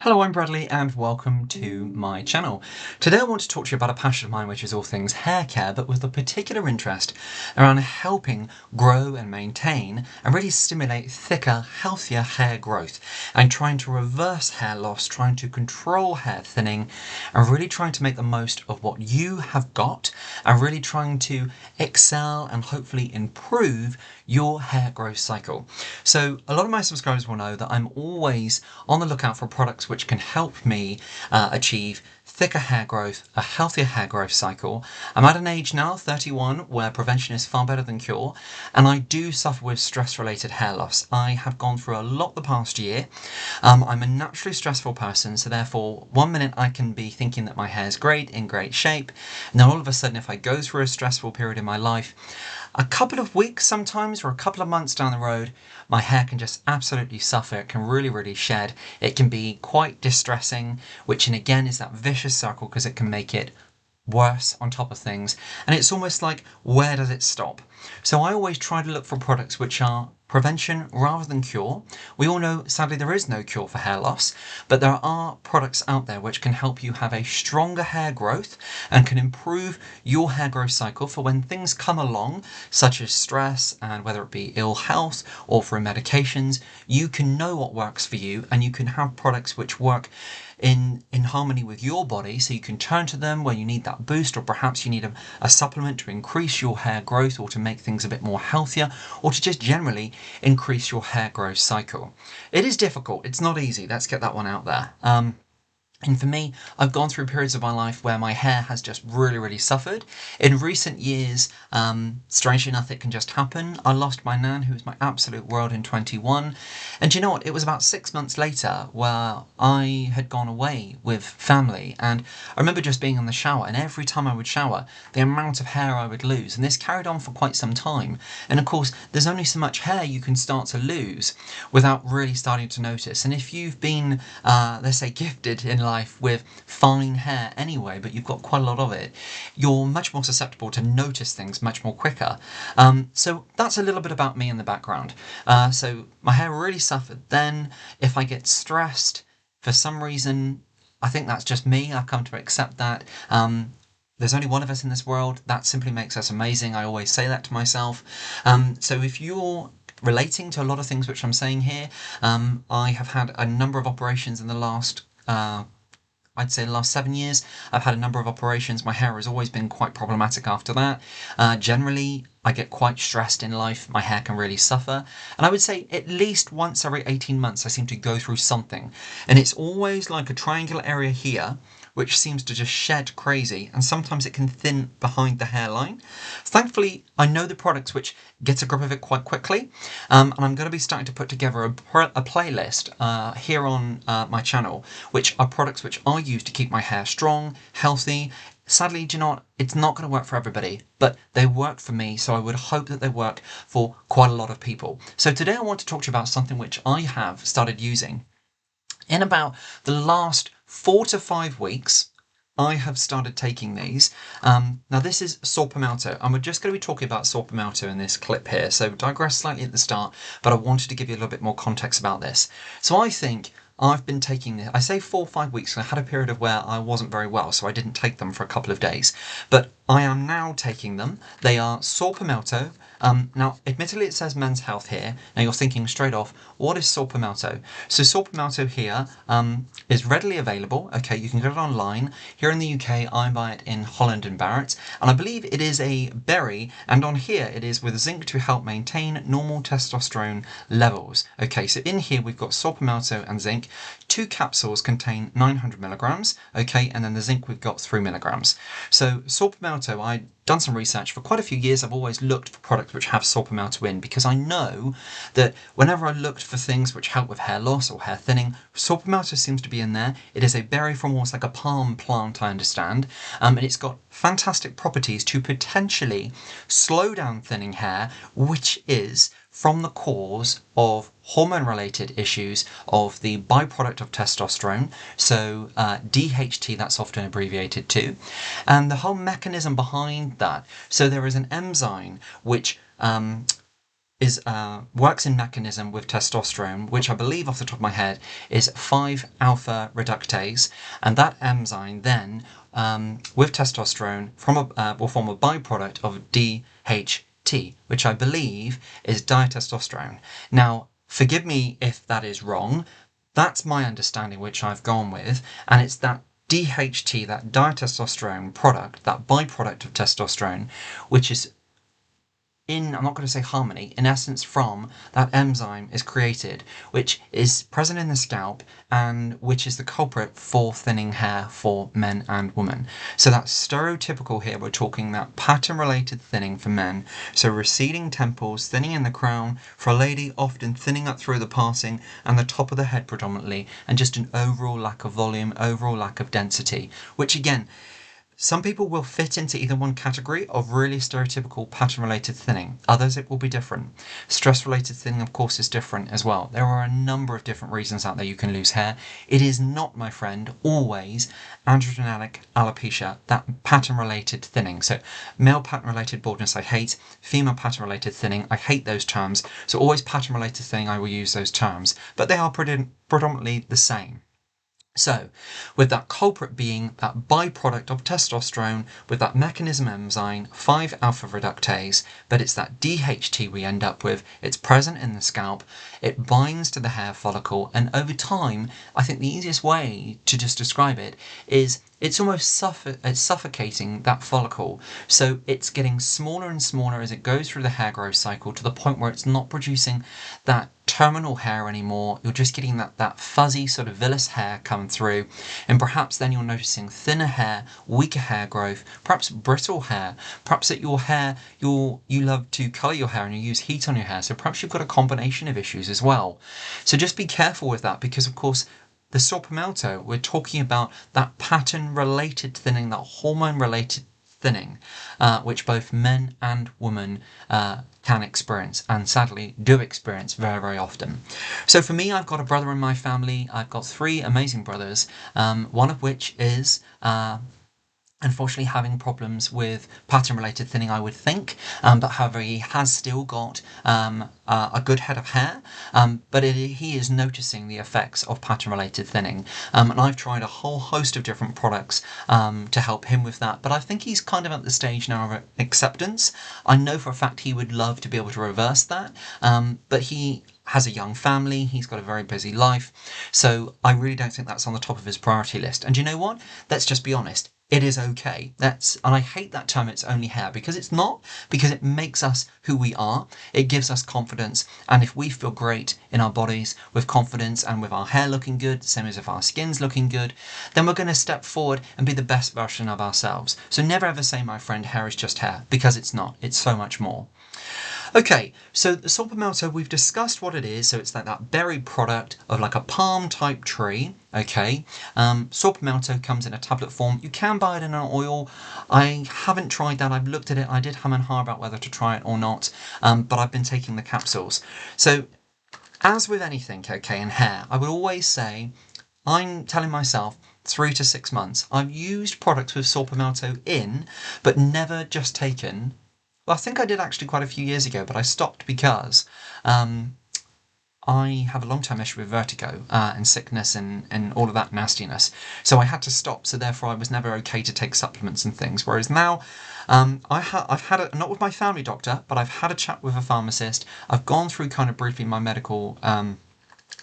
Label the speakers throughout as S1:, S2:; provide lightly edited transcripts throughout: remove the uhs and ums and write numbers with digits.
S1: Hello, I'm Bradley and welcome to my channel. Today I want to talk to you about a passion of mine, which is all things hair care, but with a particular interest around helping grow and maintain and really stimulate thicker, healthier hair growth and trying to reverse hair loss, trying to control hair thinning and really trying to make the most of what you have got and really trying to excel and hopefully improve your hair growth cycle. So a lot of my subscribers will know that I'm always on the lookout for products which can help me achieve thicker hair growth, a healthier hair growth cycle. I'm at an age now, 31, where prevention is far better than cure, and I do suffer with stress-related hair loss. I have gone through a lot the past year. I'm a naturally stressful person, so therefore one minute I can be thinking that my hair is great, in great shape, and then all of a sudden if I go through a stressful period in my life, a couple of weeks sometimes or a couple of months down the road, my hair can just absolutely suffer. It can really shed. It can be quite distressing, which again is that vicious circle because it can make it worse on top of things. And it's almost like, where does it stop? So I always try to look for products which are prevention rather than cure. We all know, sadly, there is no cure for hair loss, but there are products out there which can help you have a stronger hair growth and can improve your hair growth cycle for when things come along, such as stress and whether it be ill health or through medications. You can know what works for you and you can have products which work in harmony with your body, so you can turn to them when you need that boost, or perhaps you need a supplement to increase your hair growth or to make things a bit more healthier, or to just generally increase your hair growth cycle. It is difficult, it's not easy, let's get that one out there. And for me, I've gone through periods of my life where my hair has just really suffered. In recent years, strangely enough, it can just happen. I lost my nan, who was my absolute world, in 21. And do you know what? It was about 6 months later where I had gone away with family. And I remember just being in the shower, and every time I would shower, the amount of hair I would lose. And this carried on for quite some time. And of course, there's only so much hair you can start to lose without really starting to notice. And if you've been, let's say, gifted in life with fine hair anyway, but you've got quite a lot of it, you're much more susceptible to notice things much more quicker. So that's a little bit about me in the background. So my hair really suffered then. If I get stressed for some reason, I think that's just me. I've come to accept that. There's only one of us in this world. That simply makes us amazing. I always say that to myself. So if you're relating to a lot of things which I'm saying here, I have had a number of operations in the last I'd say the last 7 years. I've had a number of operations. My hair has always been quite problematic after that. Generally, I get quite stressed in life. My hair can really suffer. And I would say at least once every 18 months, I seem to go through something. And it's always like a triangular area here, which seems to just shed crazy. And sometimes it can thin behind the hairline. Thankfully, I know the products which get a grip of it quite quickly. And I'm going to be starting to put together a playlist here on my channel, which are products which I use to keep my hair strong, healthy. Sadly, do you know what? It's not going to work for everybody, but they work for me, so I would hope that they work for quite a lot of people. So today I want to talk to you about something which I have started using. In about the last 4 to 5 weeks, I have started taking these. Now this is saw Palmetto, and we're just going to be talking about saw Palmetto in this clip here, so digress slightly at the start, but I wanted to give you a little bit more context about this. So I think I've been taking this, I say 4 or 5 weeks, I had a period of where I wasn't very well, so I didn't take them for a couple of days. But I am now taking them. They are saw Palmetto. Now, admittedly, it says Men's Health here. Now, you're thinking straight off, what is saw Palmetto? So saw Palmetto here is readily available. Okay, you can get it online. Here in the UK, I buy it in Holland and Barrett. And I believe it is a berry, and on here it is with zinc to help maintain normal testosterone levels. Okay, so in here we've got saw Palmetto and zinc. 2 capsules contain 900 milligrams. Okay, and then the zinc we've got 3 milligrams. So saw Palmetto, I've done some research for quite a few years. I've always looked for products which have saw Palmetto in, because I know that whenever I looked for things which help with hair loss or hair thinning, saw Palmetto seems to be in there. It is a berry from almost like a palm plant, I understand, and it's got fantastic properties to potentially slow down thinning hair, which is from the cause of hormone-related issues of the byproduct of testosterone, so DHT, that's often abbreviated to, and the whole mechanism behind that. So there is an enzyme which is works in mechanism with testosterone, which I believe off the top of my head is 5-alpha reductase, and that enzyme then, with testosterone, will form a byproduct of DHT, which I believe is ditestosterone. Now, forgive me if that is wrong. That's my understanding, which I've gone with, and it's that DHT, that ditestosterone product, that byproduct of testosterone, which is I'm not going to say harmony, in essence from that enzyme is created, which is present in the scalp and which is the culprit for thinning hair for men and women. So that's stereotypical here. We're talking that pattern-related thinning for men. So receding temples, thinning in the crown, for a lady often thinning up through the passing and the top of the head predominantly, and just an overall lack of volume, overall lack of density, which again, some people will fit into either one category of really stereotypical pattern-related thinning. Others, it will be different. Stress-related thinning, of course, is different as well. There are a number of different reasons out there you can lose hair. It is not, my friend, always androgenic alopecia, that pattern-related thinning. So male pattern-related baldness, I hate. Female pattern-related thinning, I hate those terms. So always pattern-related thinning, I will use those terms. But they are predominantly the same. So, with that culprit being that byproduct of testosterone, with that mechanism enzyme, 5-alpha reductase, but it's that DHT we end up with, it's present in the scalp, it binds to the hair follicle, and over time, I think the easiest way to just describe it is it's almost suffocating that follicle. So it's getting smaller and smaller as it goes through the hair growth cycle to the point where it's not producing that terminal hair anymore. You're just getting that fuzzy sort of villous hair come through, and perhaps then you're noticing thinner hair, weaker hair growth, perhaps brittle hair, perhaps that your hair, you love to colour your hair and you use heat on your hair, so perhaps you've got a combination of issues as well. So just be careful with that, because of course the saw Palmetto, we're talking about that pattern-related thinning, that hormone-related thinning, which both men and women can experience, and sadly do experience very, very often. So for me, I've got a brother in my family. I've got 3 amazing brothers, one of which is unfortunately having problems with pattern-related thinning, I would think, but however he has still got a good head of hair, but he is noticing the effects of pattern-related thinning, and I've tried a whole host of different products to help him with that, but I think he's kind of at the stage now of acceptance. I know for a fact he would love to be able to reverse that, but he has a young family, he's got a very busy life, so I really don't think that's on the top of his priority list. And you know what? Let's just be honest. It is okay. And I hate that term, it's only hair, because it's not, because it makes us who we are. It gives us confidence. And if we feel great in our bodies with confidence and with our hair looking good, same as if our skin's looking good, then we're going to step forward and be the best version of ourselves. So never ever say, my friend, hair is just hair, because it's not. It's so much more. Okay, so the saw Palmetto, we've discussed what it is. So it's like that berry product of like a palm type tree. Okay, saw Palmetto comes in a tablet form. You can buy it in an oil. I haven't tried that. I've looked at it. I did hem and haw about whether to try it or not, but I've been taking the capsules. So as with anything, okay, in hair, I would always say, I'm telling myself 3 to 6 months. I've used products with saw Palmetto in, but never just taken. Well, I think I did actually quite a few years ago, but I stopped because I have a long-term issue with vertigo and sickness and all of that nastiness. So I had to stop, so therefore I was never okay to take supplements and things. Whereas now, I've had not with my family doctor, but I've had a chat with a pharmacist. I've gone through kind of briefly my medical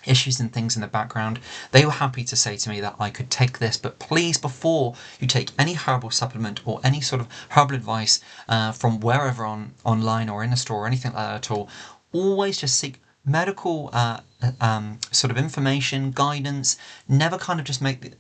S1: issues and things in the background. They were happy to say to me that I could take this, but please, before you take any herbal supplement or any sort of herbal advice from wherever online or in a store or anything like that at all, always just seek medical sort of information, guidance. Never kind of just make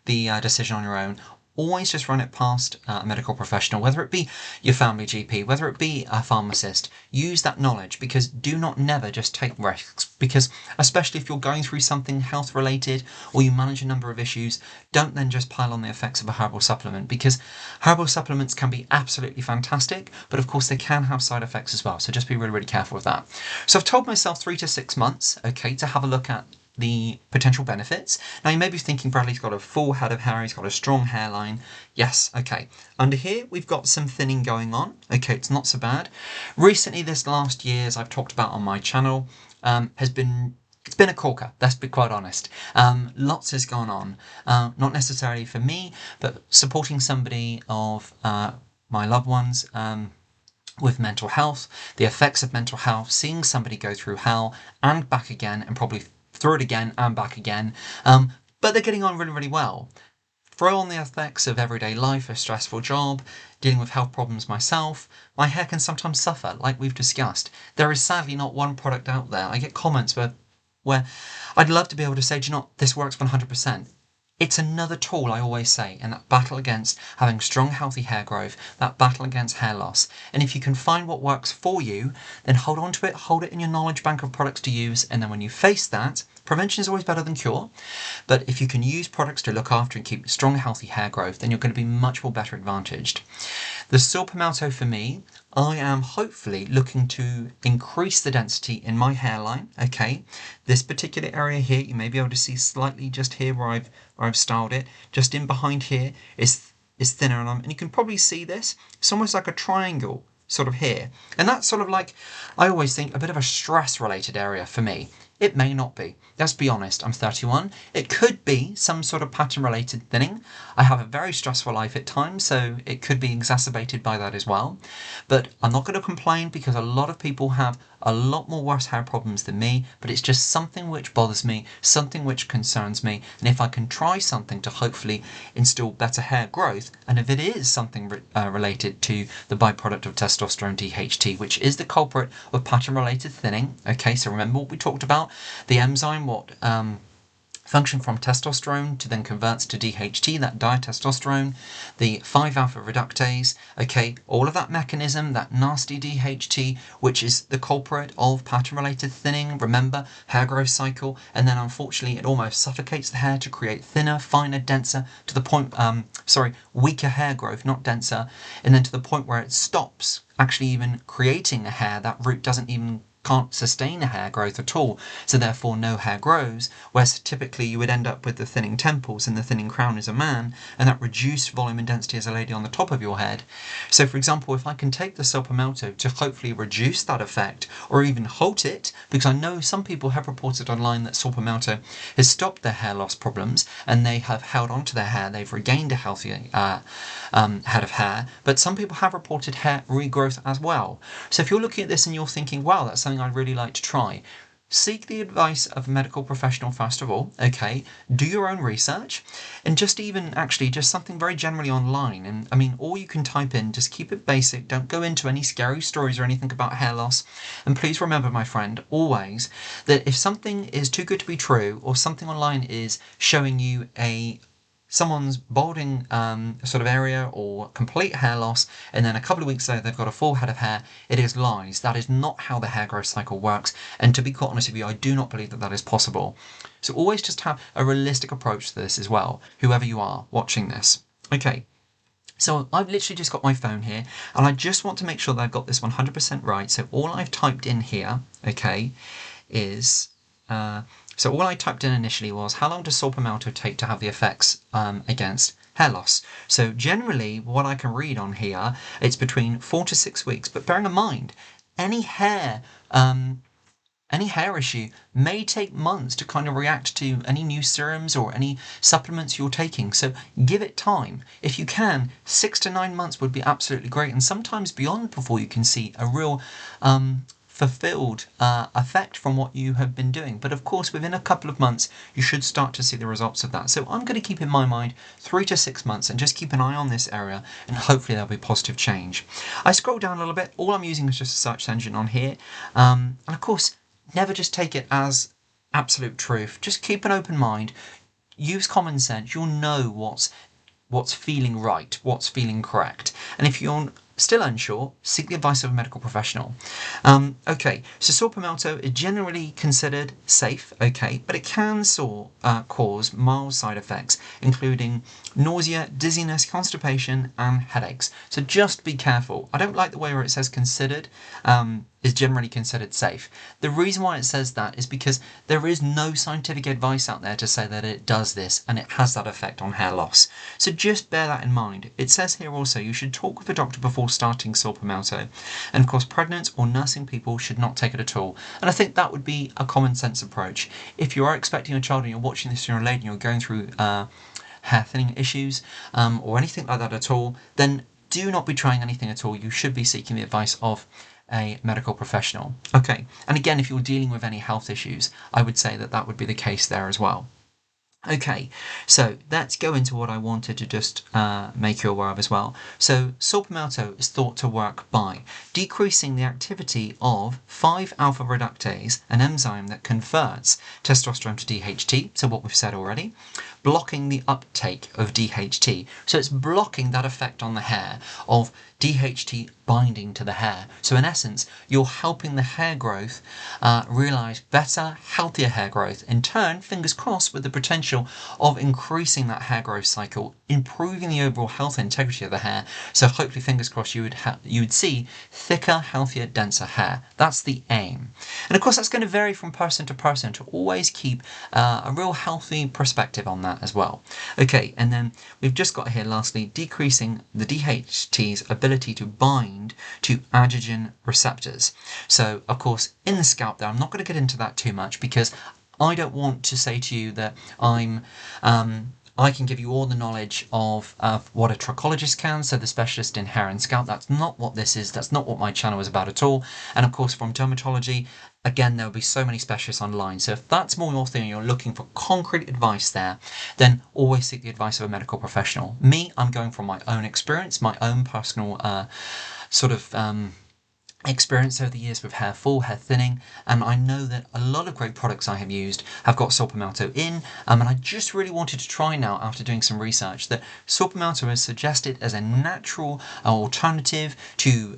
S1: the decision on your own. Always just run it past a medical professional, whether it be your family GP, whether it be a pharmacist. Use that knowledge, because do not never just take risks, because especially if you're going through something health related or you manage a number of issues, don't then just pile on the effects of a herbal supplement, because herbal supplements can be absolutely fantastic, but of course they can have side effects as well. So just be really, really careful with that. So I've told myself 3 to 6 months, okay, to have a look at the potential benefits. Now you may be thinking Bradley's got a full head of hair, he's got a strong hairline. Yes, okay. Under here we've got some thinning going on. Okay, it's not so bad. Recently, this last year, as I've talked about on my channel, it's been a corker, let's be quite honest. Lots has gone on, not necessarily for me, but supporting somebody of my loved ones with mental health, the effects of mental health, seeing somebody go through hell and back again, and probably through it again and back again, but they're getting on really, really well. Throw on the effects of everyday life, a stressful job, dealing with health problems myself, my hair can sometimes suffer, like we've discussed. There is sadly not one product out there. I get comments where I'd love to be able to say, do you know what, this works 100%. It's another tool, I always say, in that battle against having strong, healthy hair growth, that battle against hair loss. And if you can find what works for you, then hold on to it, hold it in your knowledge bank of products to use, and then when you face that, prevention is always better than cure, but if you can use products to look after and keep strong, healthy hair growth, then you're going to be much more better advantaged. The Saw Palmetto for me, I am hopefully looking to increase the density in my hairline, okay? This particular area here, you may be able to see slightly just here where I've styled it, just in behind here is thinner, and you can probably see this. It's almost like a triangle sort of here. And that's sort of like, I always think, a bit of a stress related area for me. It may not be. Let's be honest, I'm 31. It could be some sort of pattern related thinning. I have a very stressful life at times, so it could be exacerbated by that as well. But I'm not going to complain because a lot of people have a lot more worse hair problems than me, but it's just something which bothers me, something which concerns me, and if I can try something to hopefully instill better hair growth, and if it is something related to the byproduct of testosterone DHT, which is the culprit of pattern-related thinning, okay, so remember what we talked about, the enzyme, what function from testosterone to then converts to DHT, that ditestosterone, the 5-alpha reductase, okay, all of that mechanism, that nasty DHT, which is the culprit of pattern-related thinning, remember, hair growth cycle, and then unfortunately it almost suffocates the hair to create thinner, finer, denser, to the point, weaker hair growth, not denser, and then to the point where it stops actually even creating a hair, that root can't sustain a hair growth at all, so therefore no hair grows, whereas typically you would end up with the thinning temples and the thinning crown as a man, and that reduced volume and density as a lady on the top of your head. So for example, if I can take the Saw Palmetto to hopefully reduce that effect, or even halt it, because I know some people have reported online that Saw Palmetto has stopped their hair loss problems, and they have held on to their hair, they've regained a healthy head of hair, but some people have reported hair regrowth as well. So if you're looking at this and you're thinking, wow, that's something I'd really like to try, seek the advice of a medical professional first of all, okay, do your own research, and just something very generally online, and I mean, all you can type in, just keep it basic, don't go into any scary stories or anything about hair loss, and please remember, my friend, always, that if something is too good to be true, or something online is showing you someone's balding sort of area or complete hair loss, and then a couple of weeks later they've got a full head of hair, it is lies. That is not how the hair growth cycle works, and to be quite honest with you, I do not believe that that is possible. So always just have a realistic approach to this as well, whoever you are watching this. Okay, so I've literally just got my phone here, and I just want to make sure that I've got this 100% right. So all I've typed in here, okay, is so all I typed in initially was, how long does Saw Palmetto take to have the effects against hair loss? So generally, what I can read on here, it's between 4 to 6 weeks. But bearing in mind, any hair issue may take months to kind of react to any new serums or any supplements you're taking. So give it time. If you can, 6 to 9 months would be absolutely great, and sometimes beyond before you can see a real fulfilled effect from what you have been doing. But of course, within a couple of months, you should start to see the results of that. So I'm going to keep in my mind 3 to 6 months and just keep an eye on this area, and hopefully there'll be positive change. I scroll down a little bit. All I'm using is just a search engine on here. And of course, never just take it as absolute truth. Just keep an open mind. Use common sense. You'll know what's feeling right, what's feeling correct. And if you're still unsure, seek the advice of a medical professional. Okay, so Saw Palmetto is generally considered safe, okay, but it can cause mild side effects, including nausea, dizziness, constipation, and headaches. So just be careful. I don't like the way where it says considered. is generally considered safe. The reason why it says that is because there is no scientific advice out there to say that it does this and it has that effect on hair loss. So just bear that in mind. It says here also you should talk with a doctor before starting saw Palmetto. And of course, pregnant or nursing people should not take it at all. And I think that would be a common sense approach. If you are expecting a child and you're watching this and you're a lady and you're going through hair thinning issues or anything like that at all, then do not be trying anything at all. You should be seeking the advice of a medical professional. Okay, and again, if you're dealing with any health issues, I would say that that would be the case there as well. Okay, so let's go into what I wanted to just make you aware of as well. So saw Palmetto is thought to work by decreasing the activity of 5-alpha reductase, an enzyme that converts testosterone to DHT, so what we've said already, blocking the uptake of DHT. So it's blocking that effect on the hair of DHT binding to the hair. So in essence, you're helping the hair growth realise better, healthier hair growth. In turn, fingers crossed, with the potential of increasing that hair growth cycle, improving the overall health and integrity of the hair. So hopefully, fingers crossed, you would see thicker, healthier, denser hair. That's the aim. And of course, that's going to vary from person to person, to always keep a real healthy perspective on that as well. Okay, and then we've just got here lastly, decreasing the DHT's ability to bind to androgen receptors. So of course in the scalp there, I'm not going to get into that too much because I don't want to say to you that I can give you all the knowledge of what a trichologist can, so the specialist in hair and scalp. That's not what this is. That's not what my channel is about at all. And of course from dermatology, again, there will be so many specialists online. So if that's more your thing and you're looking for concrete advice there, then always seek the advice of a medical professional. Me, I'm going from my own experience, my own personal experience over the years with hair fall, hair thinning, and I know that a lot of great products I have used have got saw Palmetto in, and I just really wanted to try now, after doing some research, that saw Palmetto is suggested as a natural alternative to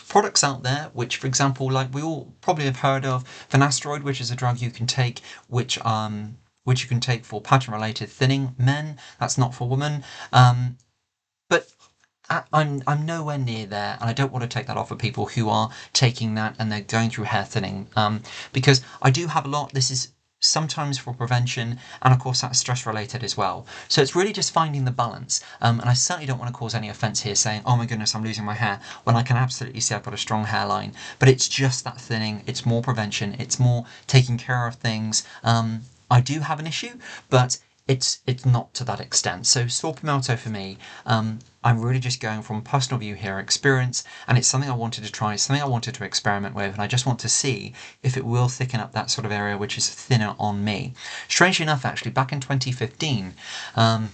S1: products out there, which, for example, like we all probably have heard of finasteride, which is a drug you can take, which you can take for pattern-related thinning. Men, that's not for women, but I'm nowhere near there, and I don't want to take that off of people who are taking that and they're going through hair thinning, because I do have a lot. This is sometimes for prevention, and of course that's stress related as well. So it's really just finding the balance, and I certainly don't want to cause any offence here saying, oh my goodness, I'm losing my hair, when I can absolutely see I've got a strong hairline. But it's just that thinning, it's more prevention, it's more taking care of things. I do have an issue, but it's not to that extent. So saw Palmetto for me, I'm really just going from personal view here, experience, and it's something I wanted to try, something I wanted to experiment with, and I just want to see if it will thicken up that sort of area which is thinner on me. Strangely enough, actually, back in 2015, and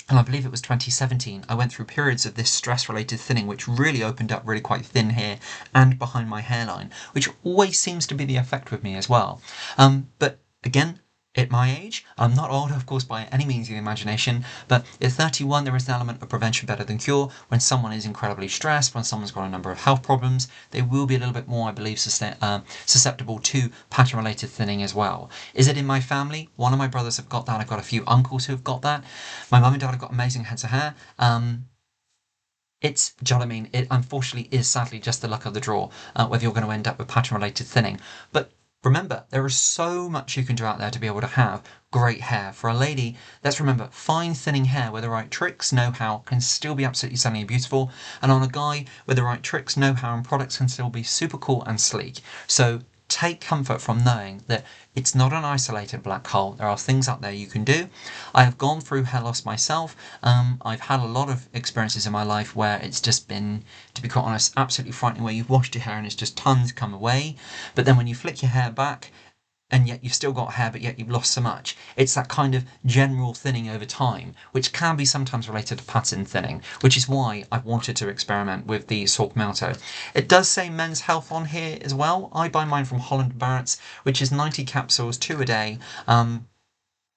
S1: I believe it was 2017, I went through periods of this stress-related thinning, which really opened up really quite thin here and behind my hairline, which always seems to be the effect with me as well. But again, at my age, I'm not old, of course, by any means of the imagination, but at 31 there is an element of prevention better than cure. When someone is incredibly stressed, when someone's got a number of health problems, they will be a little bit more, I believe, susceptible to pattern-related thinning as well. Is it in my family? One of my brothers have got that. I've got a few uncles who have got that. My mum and dad have got amazing heads of hair. Do you know what I mean? It unfortunately is sadly just the luck of the draw, whether you're going to end up with pattern-related thinning. But remember, there is so much you can do out there to be able to have great hair. For a lady, let's remember, fine thinning hair with the right tricks, know-how, can still be absolutely stunning and beautiful. And on a guy, with the right tricks, know-how, and products, can still be super cool and sleek. So take comfort from knowing that it's not an isolated black hole. There are things out there you can do. I have gone through hair loss myself. I've had a lot of experiences in my life where it's just been, to be quite honest, absolutely frightening, where you've washed your hair and it's just tons come away. But then when you flick your hair back, and yet you've still got hair, but yet you've lost so much. It's that kind of general thinning over time, which can be sometimes related to pattern thinning, which is why I wanted to experiment with the saw Palmetto. It does say Men's Health on here as well. I buy mine from Holland & Barrett's, which is 90 capsules, 2 a day,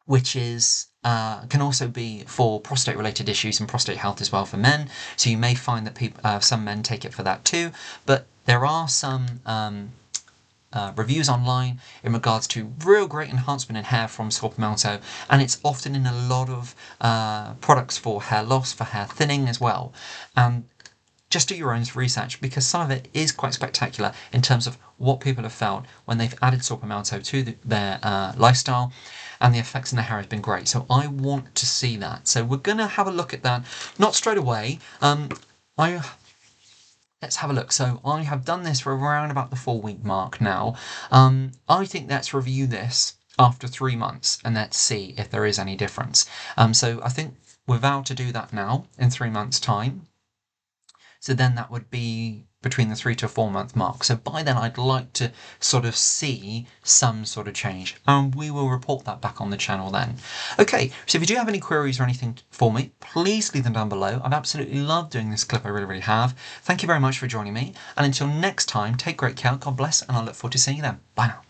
S1: which is can also be for prostate related issues and prostate health as well for men. So you may find that some men take it for that too, but there are some reviews online in regards to real great enhancement in hair from saw Palmetto, and it's often in a lot of products for hair loss, for hair thinning as well. And just do your own research, because some of it is quite spectacular in terms of what people have felt when they've added saw palmetto to their lifestyle, and the effects in their hair has been great. So I want to see that. So we're going to have a look at that, not straight away. Let's have a look. So I have done this for around about the 4-week mark now. I think let's review this after 3 months and let's see if there is any difference. So I think we're vowed to do that now in 3 months' time. So then that would be between the 3 to 4 month mark. So by then I'd like to sort of see some sort of change, and we will report that back on the channel then. Okay, so if you do have any queries or anything for me, please leave them down below. I've absolutely loved doing this clip, I really have. Thank you very much for joining me, and until next time, take great care, God bless, and I look forward to seeing you then. Bye now.